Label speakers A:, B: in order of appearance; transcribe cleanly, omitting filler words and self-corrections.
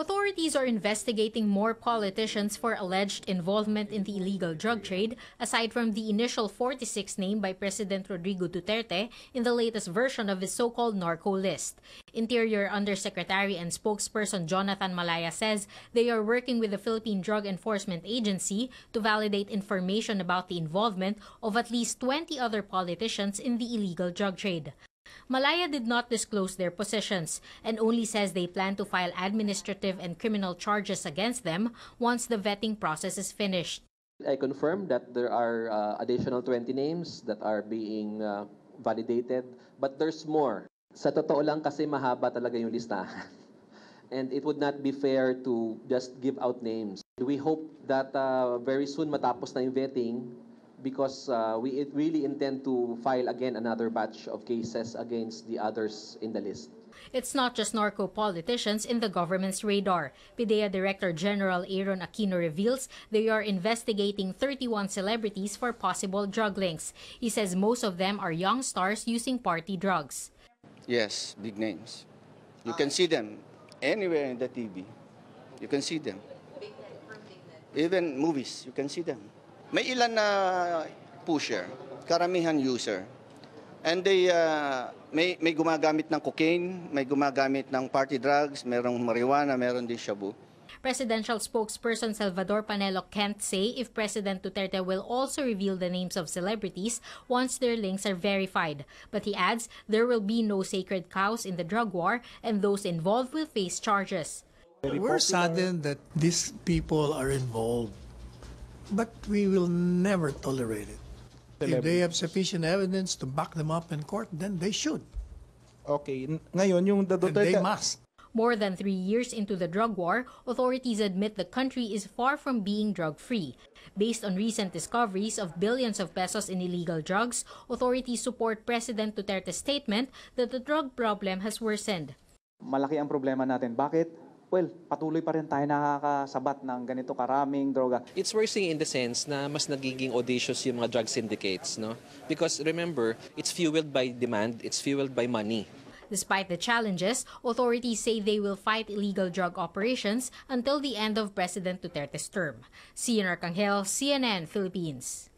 A: Authorities are investigating more politicians for alleged involvement in the illegal drug trade, aside from the initial 46 named by President Rodrigo Duterte in the latest version of his so-called Narco list. Interior Undersecretary and spokesperson Jonathan Malaya says they are working with the Philippine Drug Enforcement Agency to validate information about the involvement of at least 20 other politicians in the illegal drug trade. Malaya did not disclose their positions and only says they plan to file administrative and criminal charges against them once the vetting process is finished.
B: I confirm that there are additional 20 names that are being validated, but there's more. Sa totoo lang kasi mahaba talaga yung listahan. And it would not be fair to just give out names. We hope that very soon matapos na yung vetting, because we really intend to file again another batch of cases against the others in the list.
A: It's not just narco politicians in the government's radar. PIDEA Director General Aaron Aquino reveals they are investigating 31 celebrities for possible drug links. He says most of them are young stars using party drugs.
C: Yes, big names. You can see them anywhere in the TV. You can see them. Even movies, you can see them. May ilan na pusher, karamihan user. And they may gumagamit ng cocaine, may gumagamit ng party drugs, merong marijuana, meron din shabu.
A: Presidential spokesperson Salvador Panelo can't say if President Duterte will also reveal the names of celebrities once their links are verified. But he adds there will be no sacred cows in the drug war and those involved will face charges.
D: We're saddened that these people are involved, but we will never tolerate it. If they have sufficient evidence to back them up in court, then they should.
E: Okay, ngayon yung
D: And they must.
A: More than 3 years into the drug war, authorities admit the country is far from being drug-free. Based on recent discoveries of billions of pesos in illegal drugs, authorities support President Duterte's statement that the drug problem has worsened.
F: Malaki ang problema natin. Bakit? Well, patuloy pa rin tayo nakakasabat ng ganito karaming droga.
G: It's worsening in the sense na mas nagiging audacious yung mga drug syndicates, no? Because remember, it's fueled by demand, it's fueled by money.
A: Despite the challenges, authorities say they will fight illegal drug operations until the end of President Duterte's term. Cian Arcangel, CNN, Philippines.